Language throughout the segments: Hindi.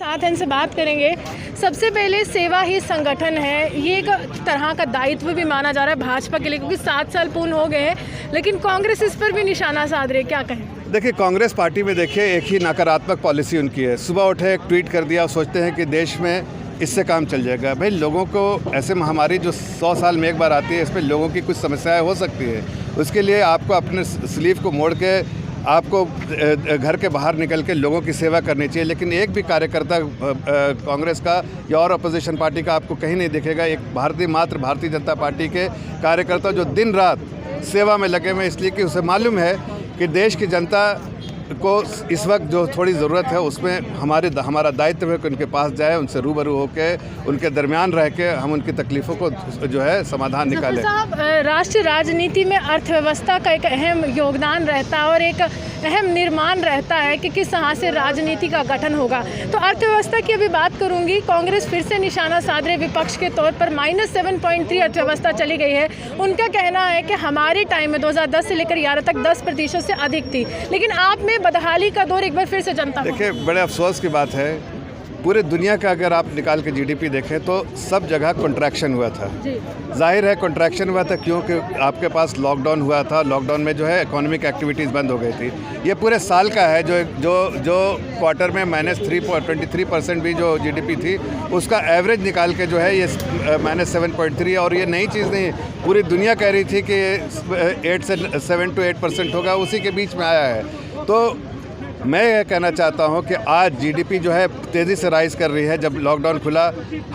साथ इनसे बात करेंगे। सबसे पहले सेवा ही संगठन है, ये एक तरह का दायित्व भी माना जा रहा है भाजपा के लिए, क्योंकि 7 साल पूर्ण हो गए हैं, लेकिन कांग्रेस इस पर भी निशाना साध रही है, क्या कहें? देखिए, कांग्रेस पार्टी में देखिए एक ही नकारात्मक पॉलिसी उनकी है। सुबह उठे एक ट्वीट कर दिया और सोचते हैं कि देश में इससे काम चल जाएगा। भाई, लोगों को ऐसे महामारी जो 100 साल में एक बार आती है, इसमें लोगों की कुछ समस्याएं हो सकती है। उसके लिए आपको अपने स्लीव को मोड़ के आपको घर के बाहर निकल के लोगों की सेवा करनी चाहिए। लेकिन एक भी कार्यकर्ता कांग्रेस का या और अपोजिशन पार्टी का आपको कहीं नहीं दिखेगा। एक भारतीय जनता पार्टी के कार्यकर्ता जो दिन रात सेवा में लगे हुए, इसलिए कि उसे मालूम है कि देश की जनता को इस वक्त जो थोड़ी ज़रूरत है उसमें हमारा दायित्व है कि उनके पास जाए, उनसे रूबरू होकर उनके दरमियान रह के हम उनकी तकलीफ़ों को जो है समाधान निकालें। साहब, राष्ट्रीय राजनीति में अर्थव्यवस्था का एक अहम योगदान रहता है और एक अहम निर्माण रहता है कि किस तरह से राजनीति का गठन होगा। तो अर्थव्यवस्था की अभी बात करूंगी। कांग्रेस फिर से निशाना साध रहे विपक्ष के तौर पर। -7.3 अर्थव्यवस्था चली गई है। उनका कहना है कि हमारे टाइम में 2010 से लेकर 11 तक 10% से अधिक थी, लेकिन आप में बदहाली का दौर एक बार फिर से जनता। देखिए, बड़े अफसोस की बात है, पूरे दुनिया का अगर आप निकाल के जीडीपी देखें तो सब जगह कंट्रैक्शन हुआ था। जाहिर है कंट्रैक्शन हुआ था क्योंकि आपके पास लॉकडाउन हुआ था। लॉकडाउन में जो है इकोनॉमिक एक्टिविटीज़ बंद हो गई थी। ये पूरे साल का है जो क्वार्टर में -23% भी जो जीडीपी थी उसका एवरेज निकाल के जो है ये -7.3। और ये नई चीज़ नहीं, पूरी दुनिया कह रही थी कि 7 to 8% होगा, उसी के बीच में आया है। तो मैं ये कहना चाहता हूँ कि आज जीडीपी जो है तेज़ी से राइज़ कर रही है। जब लॉकडाउन खुला,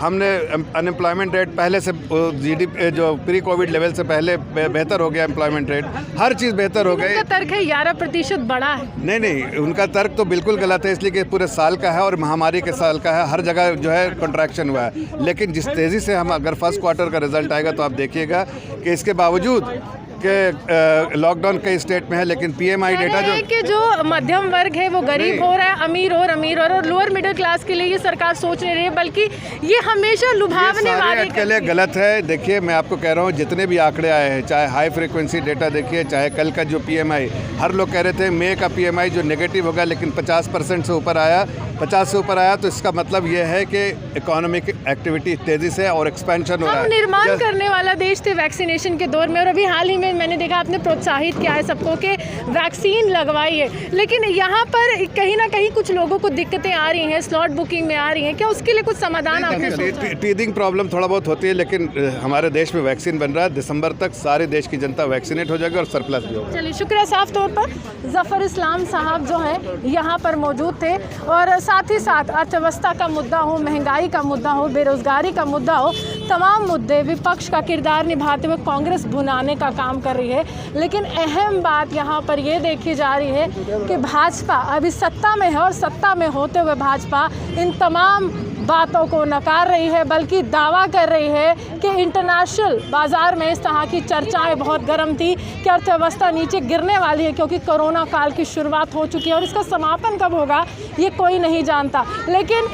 हमने अनएम्प्लॉयमेंट रेट पहले से जीडीपी जो प्री कोविड लेवल से पहले बेहतर हो गया। एम्प्लॉयमेंट रेट, हर चीज़ बेहतर हो गई। उनका तर्क है 11% बढ़ा है। नहीं, उनका तर्क तो बिल्कुल गलत है, इसलिए कि पूरे साल का है और महामारी के साल का है। हर जगह जो है कंट्रैक्शन हुआ है। लेकिन जिस तेज़ी से हम अगर फर्स्ट क्वार्टर का रिजल्ट आएगा तो आप देखिएगा कि इसके बावजूद कि लॉकडाउन कई स्टेट में है, लेकिन पीएमआई डेटा जो मध्यम वर्ग है वो गरीब हो रहा है, अमीर और लोअर मिडिल क्लास के लिए ये सरकार सोच नहीं रही है, बल्कि ये हमेशा लुभावने वाले के लिए गलत है। देखिए, मैं आपको कह रहा हूँ, जितने भी आंकड़े आए हैं, चाहे हाई फ्रीक्वेंसी डेटा देखिए, चाहे कल का जो पीएमआई, हर लोग कह रहे थे मई का पीएमआई जो नेगेटिव होगा, लेकिन 50% से ऊपर आया। 50 से ऊपर आया तो इसका मतलब ये है कि इकोनॉमिक एक्टिविटी तेज़ी से और एक्सपेंशन हो रहा है। हम निर्माण करने वाला देश थे वैक्सीनेशन के दौर में, और अभी हाल ही में मैंने देखा आपने प्रोत्साहित किया है सबको कि वैक्सीन लगवाइए, लेकिन यहाँ पर कहीं ना कहीं कुछ लोगों को दिक्कतें आ रही हैं, स्लॉट बुकिंग में आ रही हैं। क्या उसके लिए कुछ समाधान आपने सोचा? टीथिंग प्रॉब्लम थोड़ा बहुत होती है, लेकिन हमारे देश में वैक्सीन बन रहा है। दिसंबर तक सारे देश की जनता वैक्सीनेट हो जाएगी और सरप्लस भी होगा। चलिए, शुक्रिया। साफ तौर पर जफर इस्लाम साहब जो है यहाँ पर मौजूद थे, और साथ ही साथ अर्थव्यवस्था का मुद्दा हो, महंगाई का मुद्दा हो, बेरोजगारी का मुद्दा हो, तमाम मुद्दे विपक्ष का किरदार निभाते हुए कांग्रेस भुनाने का काम कर रही है। लेकिन अहम बात यहाँ पर ये देखी जा रही है कि भाजपा अभी सत्ता में है, और सत्ता में होते हुए भाजपा इन तमाम बातों को नकार रही है, बल्कि दावा कर रही है कि इंटरनेशनल बाज़ार में इस तरह की चर्चाएं बहुत गर्म थी कि अर्थव्यवस्था नीचे गिरने वाली है, क्योंकि कोरोना काल की शुरुआत हो चुकी है और इसका समापन कब होगा ये कोई नहीं जानता। लेकिन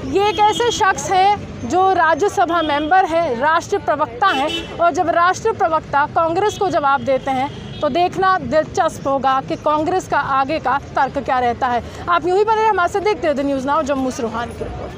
ये एक ऐसे शख्स है जो राज्यसभा मेंबर है, राष्ट्रीय प्रवक्ता हैं, और जब राष्ट्रीय प्रवक्ता कांग्रेस को जवाब देते हैं तो देखना दिलचस्प होगा कि कांग्रेस का आगे का तर्क क्या रहता है। आप यूं ही बने रहे हमारे साथ, देखते रहिए न्यूज़ नाउ। जम्मू से रूहानी की रिपोर्ट।